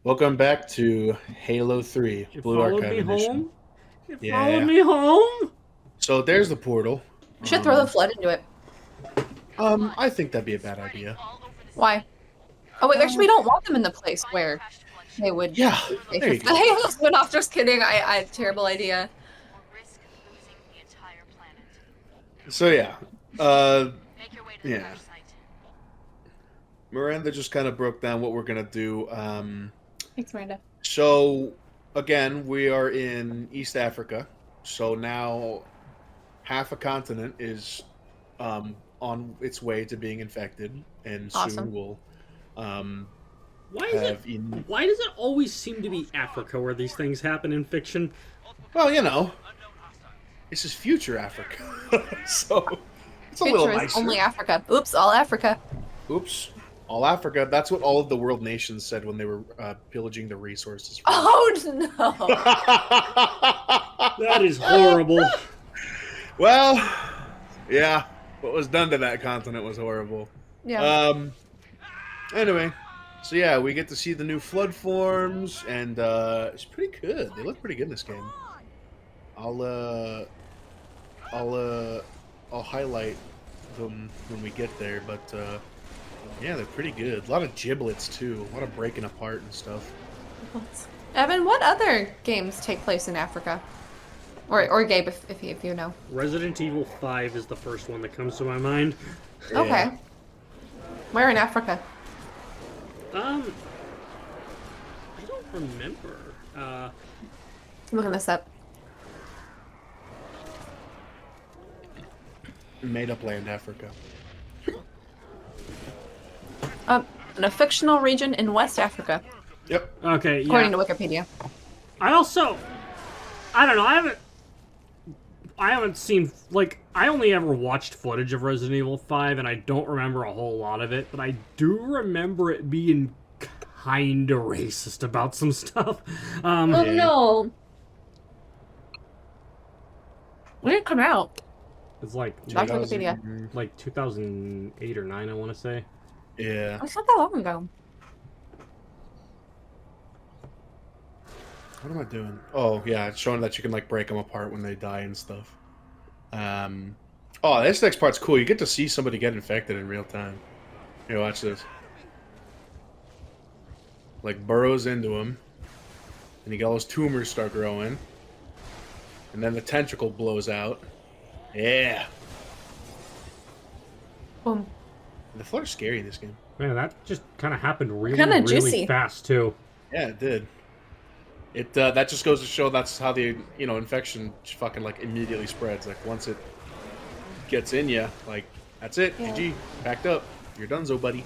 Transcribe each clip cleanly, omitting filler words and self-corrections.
Welcome back to Halo 3 It Blue followed Archive me Edition. home. It followed Yeah. me home. So there's the portal. We should throw the flood into it. I think that'd be a bad idea. Why? Oh wait, actually, Uh, we don't want them in the place where they would yeah, be safe there you if the go. halos went off. Just kidding. I terrible idea. So yeah. Uh, yeah. Miranda just kind of broke down what we're gonna do. Thanks, Miranda. So again, we are in East Africa. So now half a continent is on its way to being infected, and soon Awesome. we'll Why is it? have in. Why does it always seem to be Africa where these things happen in fiction? Well, this is future Africa, so it's a little Future is nicer. only Africa. Oops, all Africa. Oops, all Africa. That's what all of the world nations said when they were pillaging the resources. Oh no! That is horrible. Well, yeah, what was done to that continent was horrible. Yeah. Anyway, so yeah, we get to see the new flood forms, and it's pretty good. They look pretty good in this game. I'll highlight them when we get there, but yeah, they're pretty good. A lot of giblets too, a lot of breaking apart and stuff. Evan, what other games take place in Africa? Or Gabe, if you know. Resident Evil 5 is the first one that comes to my mind. Yeah. Okay. Where in Africa? I don't remember. I'm looking this up. Made up land, Africa. In a fictional region in West Africa, Yep. Okay, yeah. according to Wikipedia. I don't know. I haven't seen, like, I only ever watched footage of Resident Evil 5, and I don't remember a whole lot of it, but I do remember it being kinda racist about some stuff. Oh Yeah. no! When did it come out? It's like Back to 2000 Wikipedia. like 2008 or 9, I want to say. Yeah. It's not that long ago. What am I doing? Oh, yeah, it's showing that you can, like, break them apart when they die and stuff. Oh, this next part's cool. You get to see somebody get infected in real time. Here, watch this. Like, burrows into him, and you get all those tumors start growing, and then the tentacle blows out. Yeah. Boom. The flood's scary in this game. Man, that just kind of happened really, Kinda really juicy. fast, too. Yeah, it did. It that just goes to show that's how the infection fucking like immediately spreads. Like once it gets in you, like that's it. Yeah. GG, backed up. You're donezo, buddy.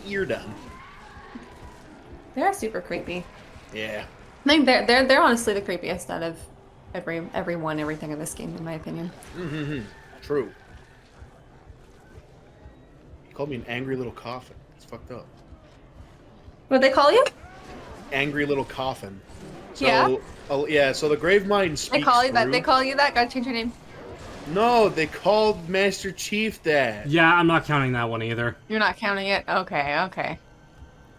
You're done. They're super creepy. Yeah. I think they're honestly the creepiest out of everything in this game, in my opinion. Mm-hmm. True. He called me an angry little coffin. It's fucked up. What'd they call you? Angry little coffin. So, Yeah? yeah. So the grave mine speaks. They call you that. through- They call you that. Gotta change your name. No, they called Master Chief that. Yeah, I'm not counting that one either. You're not counting it. Okay. Okay.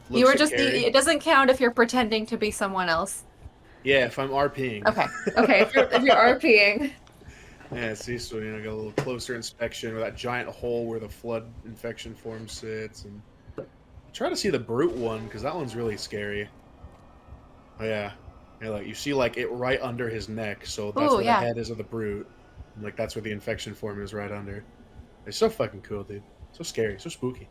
Looks You were at just. Carrie. It doesn't count if you're pretending to be someone else. Yeah, if I'm RPing. Okay. Okay. If you're RPing. Yeah, see, so got a little closer inspection of that giant hole where the flood infection form sits, and try to see the brute one because that one's really scary. Oh yeah, like you see like it right under his neck, so that's Ooh, where yeah. the head is of the brute. And, like that's where the infection form is right under. It's so fucking cool, dude. So scary, so spooky.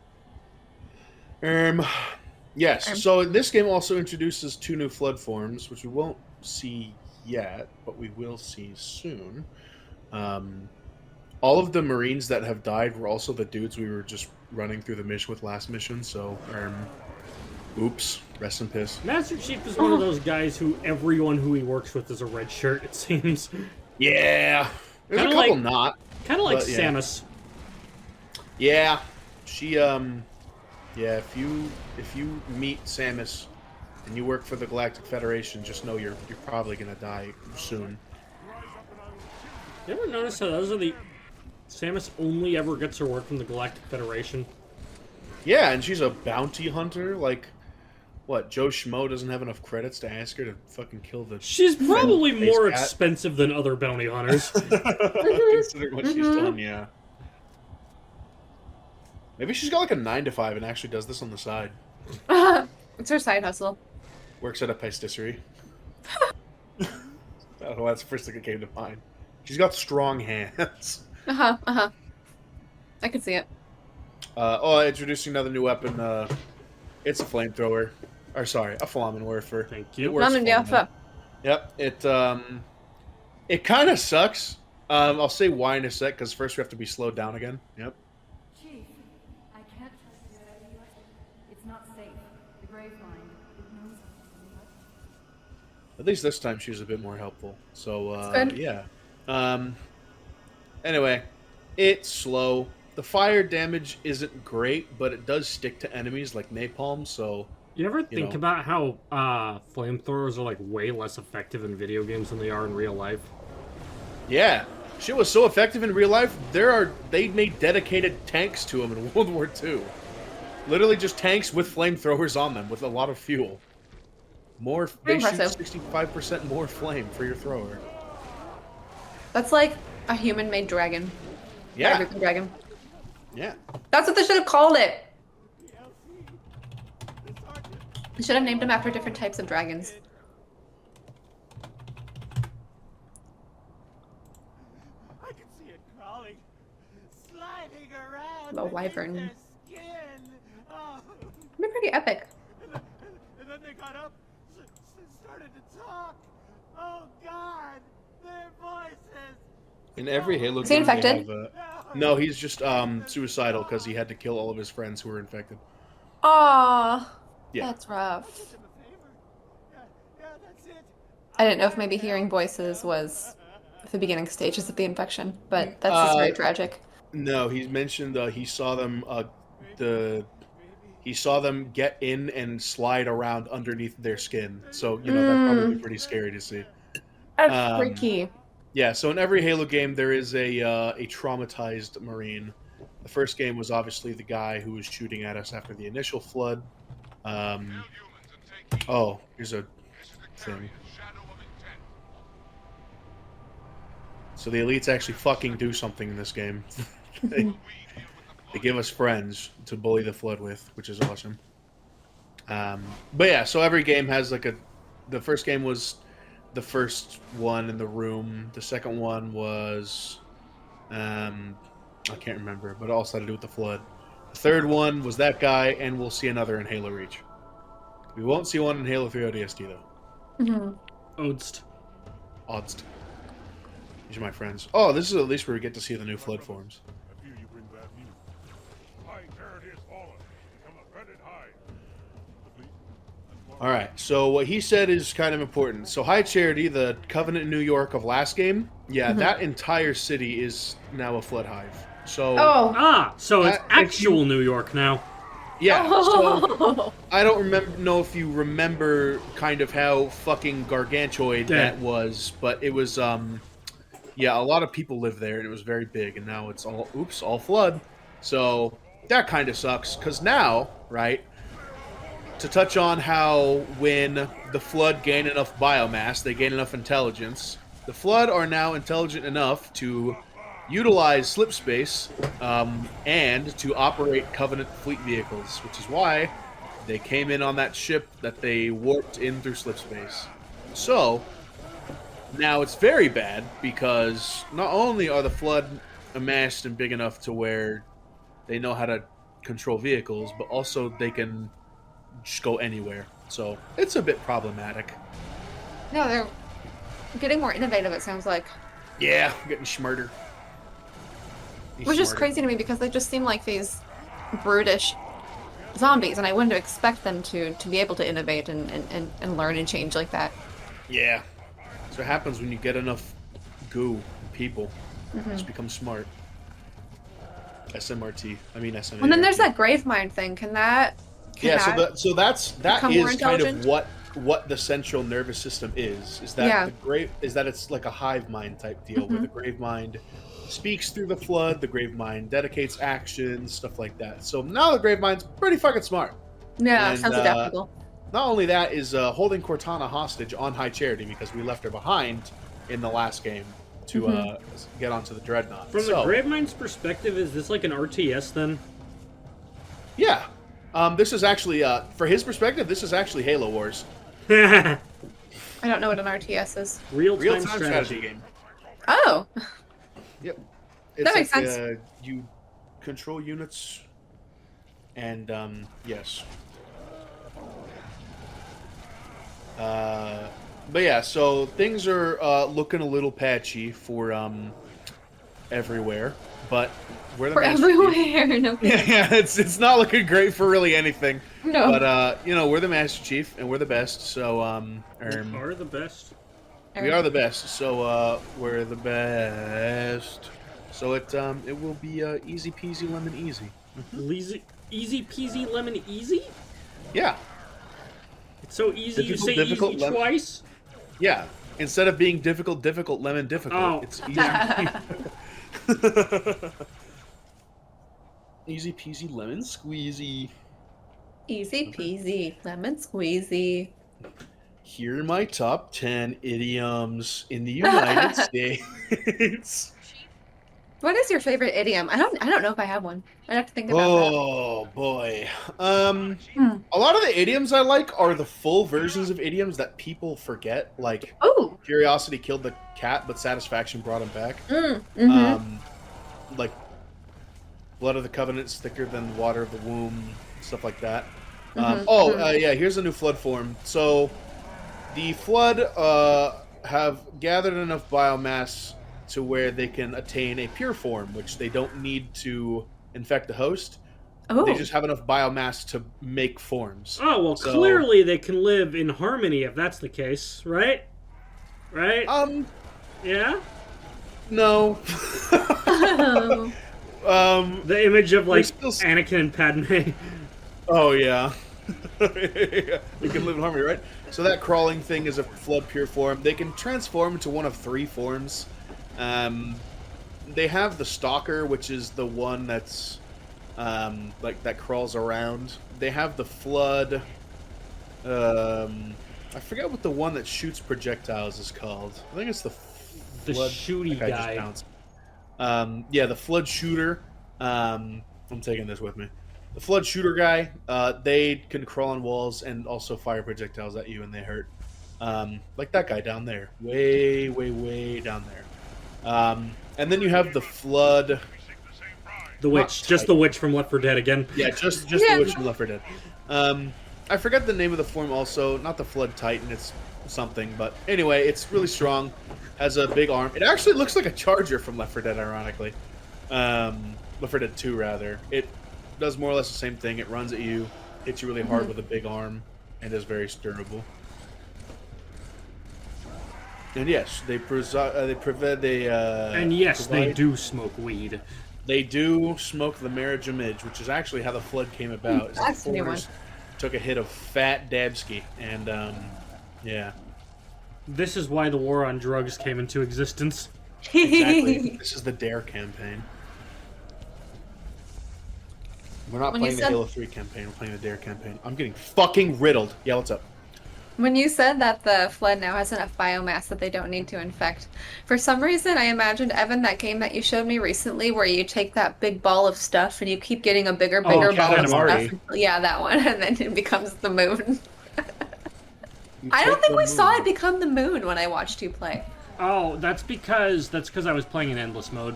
Yes. So this game also introduces 2 new flood forms, which we won't see yet, but we will see soon. All of the Marines that have died were also the dudes we were just running through the mission with last mission. So, oops, rest in piss. Master Chief is one of those guys who everyone who he works with is a red shirt, it seems. Yeah, there's Kinda a couple like- not. Kind of like But, yeah. Samus. Yeah, she yeah. If you meet Samus and you work for the Galactic Federation, just know you're probably gonna die soon. You ever notice how those are the... Samus only ever gets her work from the Galactic Federation? Yeah, and she's a bounty hunter. Like, What, Joe Schmo doesn't have enough credits to ask her to fucking kill the... She's probably Face more cat. expensive than other bounty hunters. Considering what she's done, yeah. Maybe she's got like a 9 to 5 and actually does this on the side. It's her side hustle. Works at a pastisserie. I don't know, that's the first thing that came to mind. She's got strong hands. I can see it. Introducing another new weapon. It's a flamethrower. Or sorry, a Flammenwerfer. Thank you. It works Flammenwerfer. fine. Yep. It kind of sucks. I'll say why in a sec, because first we have to be slowed down again. Yep. Chief, I can't trust you. It's not safe. The grave mind, it knows something. At least this time she was a bit more helpful. So, That's good. yeah. Anyway, it's slow. The fire damage isn't great, but it does stick to enemies like napalm, so... You ever think about how flamethrowers are like way less effective in video games than they are in real life? Yeah. Shit was so effective in real life, they made dedicated tanks to them in World War II. Literally just tanks with flamethrowers on them, with a lot of fuel. They shoot Impressive. 65% more flame for your thrower. That's like a human-made dragon. Yeah. Everything dragon. Yeah. That's what they should have called it. They should have named them after different types of dragons. I can see it crawling, sliding around. The wyvern. beneath their skin. Oh. It'd be pretty epic. And then they got up, started to talk. Oh God, their voices. In every Halo Is he game, they infected? have, no, he's just suicidal because he had to kill all of his friends who were infected. Aww. Yeah. That's rough. Them a favor. Yeah, that's it. I didn't know if maybe hearing voices was the beginning stages of the infection, but that's just very tragic. No, he mentioned he saw them he saw them get in and slide around underneath their skin. So, that'd probably be pretty scary to see. That's freaky. Yeah, so in every Halo game there is a traumatized Marine. The first game was obviously the guy who was shooting at us after the initial flood. Oh, here's a thing. So the elites actually fucking do something in this game. they give us friends to bully the flood with, which is awesome. But yeah, so every game has like the first game was the first one in the room. The second one was I can't remember, but it also had to do with the flood. The third one was that guy, and we'll see another in Halo Reach. We won't see one in Halo 3 ODST though. Odst. Odds. These are my friends. Oh, this is at least where we get to see the new flood forms. I fear you bring bad news. High Charity has fallen. Become a dreaded high. The fleet has All right, so what he said is kind of important. So High Charity, the Covenant New York of last game, yeah, that entire city is now a flood hive. So So it's if actual New York now. yeah, so I don't know if you remember kind of how fucking gargantuoid that was, but it was yeah, a lot of people live there and it was very big, and now it's all flood. So that kind of sucks, because now, right, to touch on how when the flood gain enough biomass, they gain enough intelligence. The flood are now intelligent enough to utilize slip space and to operate Covenant fleet vehicles, which is why they came in on that ship that they warped in through slip space. So now it's very bad, because not only are the flood amassed and big enough to where they know how to control vehicles, but also they can just go anywhere. So it's a bit problematic. No, they're getting more innovative, it sounds like. Yeah, getting smarter. Which is crazy to me, because they just seem like these brutish zombies, and I wouldn't expect them to be able to innovate and learn and change like that. Yeah. That's what happens when you get enough goo and people. Just become smart. SMRT. I mean SMART. And then there's that grave mind thing. Can that Yeah, so that become more is kind of intelligent? what the central nervous system is. Is that Yeah. it's like a hive mind type deal where the grave mind speaks through the flood, the grave mind dedicates actions, stuff like that. So now the grave mind's pretty fucking smart. Yeah, And, sounds adaptable. not only that is holding Cortana hostage on High Charity because we left her behind in the last game to get onto the Dreadnought. From the Gravemind's perspective, is this like an RTS then? Yeah. This is actually, for his perspective, this is actually Halo Wars. I don't know what an RTS is. Real-time strategy game. Oh. Yep. That makes sense. You control units, and yes. But yeah, so things are looking a little patchy for everywhere, but we're the For everywhere. No. yeah, it's not looking great for really anything. No. But you know, we're the Master Chief and we're the best. So We are the best. we are the best. So we're the best. So it will be easy peasy lemon easy. Easy peasy lemon easy? Yeah. It's so easy you say difficult, easy twice? Yeah. Instead of being difficult, lemon difficult. Oh. It's easy. Easy peasy lemon squeezy. Easy peasy, lemon squeezy. Here are my top 10 idioms in the United States. What is your favorite idiom? I don't know if I have one. I'd have to think about Oh boy. A lot of the idioms I like are the full versions of idioms that people forget. Like that. Oh. curiosity killed the cat, but satisfaction brought him back. Like blood of the covenant is thicker than water of the womb, stuff like that. Yeah, here's a new flood form. So the flood have gathered enough biomass to where they can attain a pure form, which they don't need to infect the host. Oh. They just have enough biomass to make forms. Oh, well, So- clearly they can live in harmony if that's the case, right? Right? Yeah? No. Oh. The image of, like, still s- Anakin and Padme. Oh, yeah. We can live in harmony, right? So that crawling thing is a flood pure form. They can transform into one of 3 forms. They have the Stalker, which is the one that's like that crawls around. They have the Flood. I forget what the one that shoots projectiles is called. I think it's the The Flood. shooty That just guy. bounced. Yeah, the Flood Shooter. I'm taking this with me. The Flood Shooter guy, they can crawl on walls and also fire projectiles at you, and they hurt. Like that guy down there. Way down there. And then you have the Flood... The witch. Just the witch from Left 4 Dead again. Yeah, just the witch from Left 4 Dead. I forget the name of the form also. Not the Flood Titan, it's something. But anyway, it's really strong. Has a big arm. It actually looks like a Charger from Left 4 Dead, ironically. Left 4 Dead 2, rather. It does more or less the same thing. It runs at you, hits you really hard with a big arm, and is very durable. And yes, they And yes, they provide- do smoke weed. They do smoke the marriage image, which is actually how the flood came about. That's a new one. Took a hit of fat Dabsky, and yeah, This is why the war on drugs came into existence. exactly. This is the Dare campaign. We're not When you playing the said- Halo 3 campaign. We're playing the Dare campaign. I'm getting fucking riddled. Yeah, what's up? When you said that the flood now has enough biomass that they don't need to infect, for some reason I imagined, Evan, that game that you showed me recently where you take that big ball of stuff and you keep getting a bigger ball of Katamari. stuff. Yeah, that one, and then it becomes the moon. You I don't take think the we saw moon. it become the moon when I watched you play. Oh, that's because I was playing in endless mode.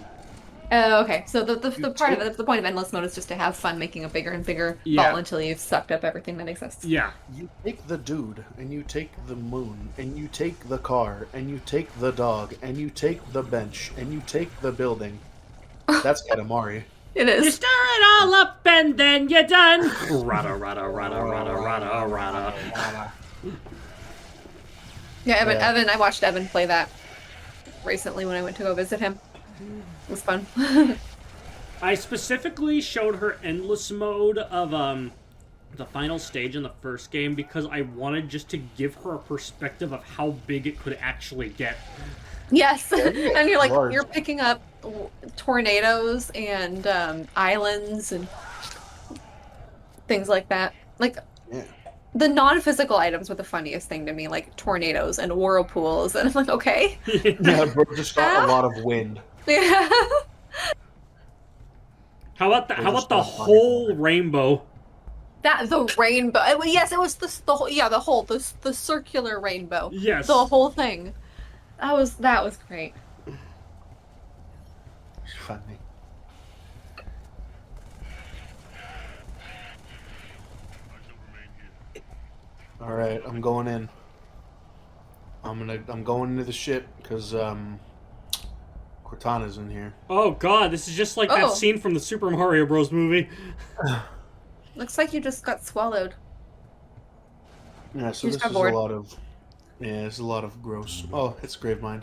Oh, okay. So the part of take- it, the point of endless mode is just to have fun making a bigger and bigger Yeah. ball until you've sucked up everything that exists. Yeah. You take the dude, and you take the moon, and you take the car, and you take the dog, and you take the bench, and you take the building. That's Katamari. It You is. stir it all up and then you're done. Rada, rada, rada, rada, rada, rada. Yeah, Evan. Yeah. Evan. I watched Evan play that recently when I went to go visit him. It was fun. I specifically showed her endless mode of the final stage in the first game because I wanted just to give her a perspective of how big it could actually get. Yes, and you're like Large. you're picking up tornadoes and islands and things like that. Like Yeah. the non-physical items were the funniest thing to me, like tornadoes and whirlpools, and I'm like, okay. Yeah, bro, just got a lot of wind. Yeah. How about We'll how just about the stop whole buying rainbow? That the rainbow. Yes, it was the whole, yeah, the circular rainbow. Yes. The whole thing. That was great. Funny. All right, I'm going in. I'm going into the ship because Cortana's in here. Oh god, this is just like that Oh. scene from the Super Mario Bros. Movie. Looks like you just got swallowed. Yeah, so You this just got is bored. a lot of. Yeah, it's a lot of gross. Oh, it's Gravemind.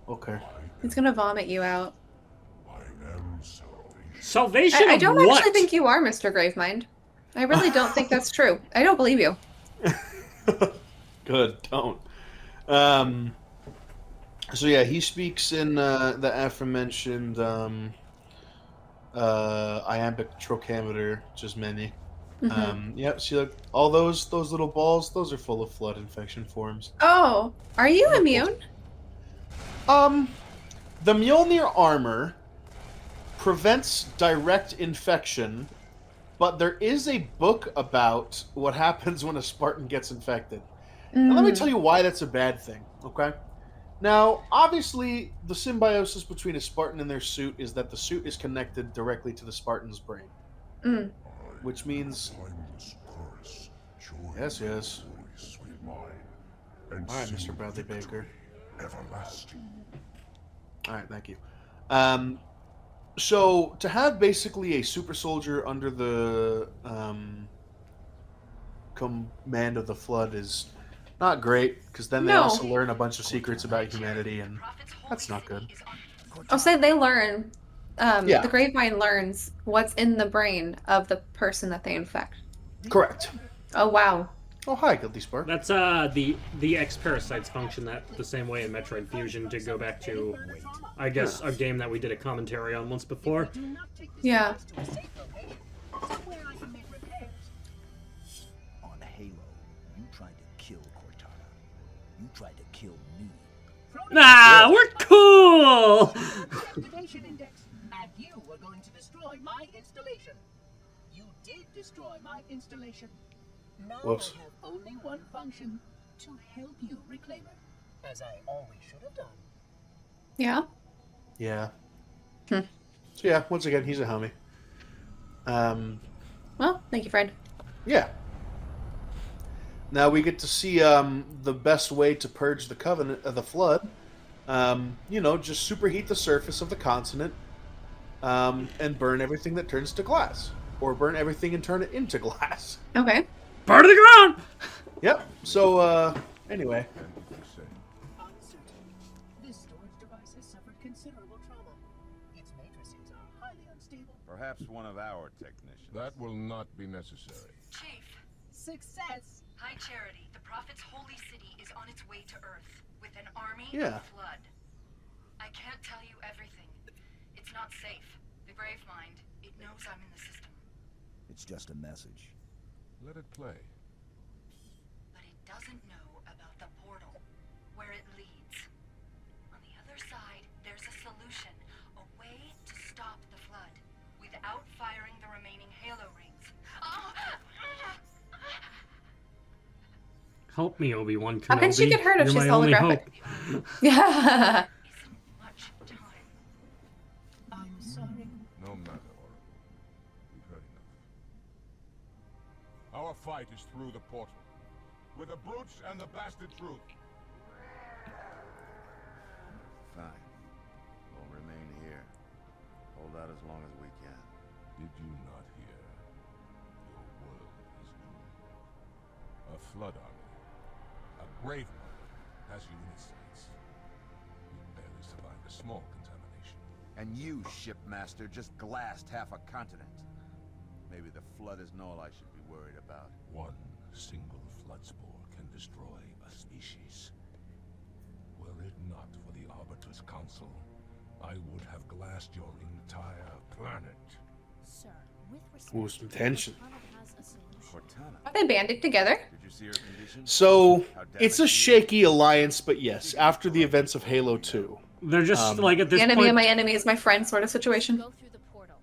Okay. He's gonna vomit you out. I am salvation. Salvation I of don't what? actually think you are, Mr. Gravemind. I really don't think that's true. I don't believe you. Good, don't. So yeah, he speaks in the aforementioned iambic trochometer, just many. Yep, see, look, all those little balls, those are full of flood infection forms. Oh, are you immune? The Mjolnir armor prevents direct infection, but there is a book about what happens when a Spartan gets infected. And let me tell you why that's a bad thing, okay? Now, obviously, the symbiosis between a Spartan and their suit is that the suit is connected directly to the Spartan's brain. Mm. Which means... Timeless chorus, joy Yes, yes. holy sweet mine, and All right, sing Mr. Bradley victory Baker. everlasting. All right, thank you. So, to have basically a super soldier under the command of the Flood is not great, because then they No. also learn a bunch of secrets about humanity, and that's not good. I'll say they learn. Yeah. The Gravemind learns what's in the brain of the person that they infect. Correct. Oh wow. Oh, hi, Guilty Spark. That's the X parasites function that the same way in Metroid Fusion, to go back to, I guess, a game that we did a commentary on once before. Yeah. On Halo, you tried to kill Cortana. You tried to kill me. Nah, we're cool. Activation index, and you were going to destroy my installation. You did destroy my installation. Now Whoops. I have only one function: to help you reclaim it, as I always should have done. Yeah. Yeah. Hmm. So yeah, once again, he's a homie. Well, thank you, friend. Yeah. Now we get to see the best way to purge the Covenant of the Flood. You know, just superheat the surface of the continent and burn everything that turns to glass. Or burn everything and turn it into glass. Okay. Burn to the ground. Yep. So, anyway. Uncertain. This storage device has suffered considerable trauma. Its matrices are highly unstable. Perhaps one of our technicians. That will not be necessary. Chief, Success! High Charity, the Prophet's holy city is on its way to Earth with an army Yeah. of flood. I can't tell you everything. It's not safe. The Gravemind, it knows I'm in the system. It's just a message. Let it play. But it doesn't know about the portal, where it leads. On the other side, there's a solution, a way to stop the flood, without firing the remaining Halo rings. Oh! Help me, Obi-Wan Kenobi. How can she get hurt if You're she's my only holographic? hope. Yeah. Isn't much time. I'm sorry. No matter, Oracle. We've heard enough. Our fight is through the portal. With the brutes and the bastard truth. Fine. We'll remain here. Hold out as long as we can. Did you not hear? Your world is doomed. A flood army. A grave mother has you in its sights. You barely survived a small contamination. And you, shipmaster, just glassed half a continent. Maybe the flood isn't all I should be worried about. One single flood spore can destroy a species. Were it not for the Arbiter's council, I would have glassed your entire planet. Sir, with respect, Ooh, some tension. Cortana has a solution. Cortana? Are they banded together? Did you see her condition? So How it's a damaged shaky alliance, but yes, after the events of Halo 2, They're just like at The this enemy point. of my enemy is my friend sort of situation. Go through the portal.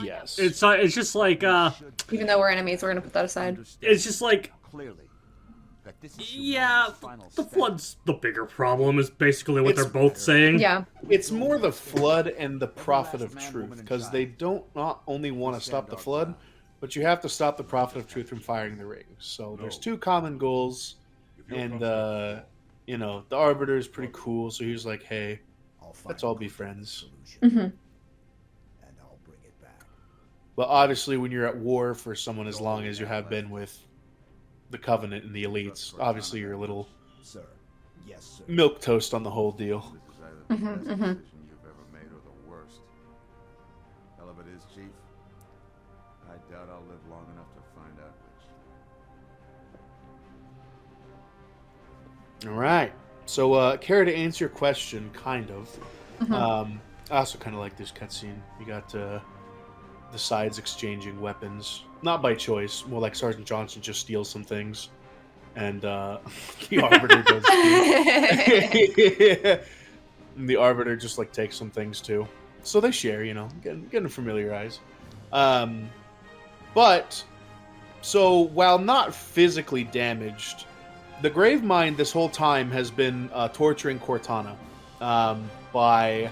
yes. It's just like Even though we're enemies, we're gonna put that aside. it's just like clearly that this is yeah. humanity's final The stand. flood's the bigger problem is basically what It's- they're both saying. Yeah. It's more the flood and the prophet of truth, because they don't not only want to stop the flood, but you have to stop the prophet of truth from firing the rings. So there's two common goals, and you know, the Arbiter is pretty cool. So he was like, "Hey, let's all be friends." Mm-hmm. And I'll bring it back. But obviously, when you're at war for someone as long as you have been with the Covenant and the elites, obviously you're a little Sir. Yes, sir. milk toast on the whole deal. This is either the best decision you've ever made or the worst. Hell of it is, Chief. I doubt I'll live long enough to find out which. All right. So, Kara, to answer your question, kind of. I also kind of like this cutscene. You got the sides exchanging weapons, not by choice. More like Sergeant Johnson just steals some things, and the Arbiter does. And the Arbiter just like takes some things too. So they share, you know, getting familiarized. But so while not physically damaged, the Gravemind this whole time has been torturing Cortana by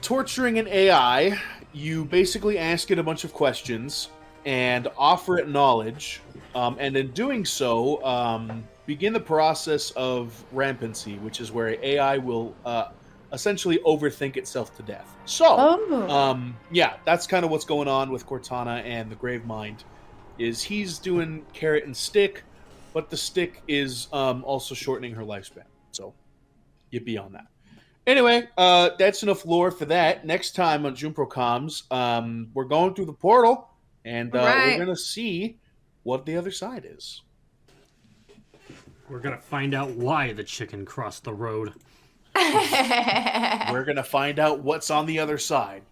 torturing an AI. You basically ask it a bunch of questions and offer it knowledge, and in doing so, begin the process of rampancy, which is where AI will essentially overthink itself to death. So, yeah, that's kind of what's going on with Cortana and the Gravemind. Is he's doing carrot and stick, but the stick is also shortening her lifespan. So, yippee on that. Anyway, that's enough lore for that. Next time on Junpro Comms, we're going through the portal, and we're going to see what the other side is. We're gonna find out why the chicken crossed the road. We're going to find out what's on the other side.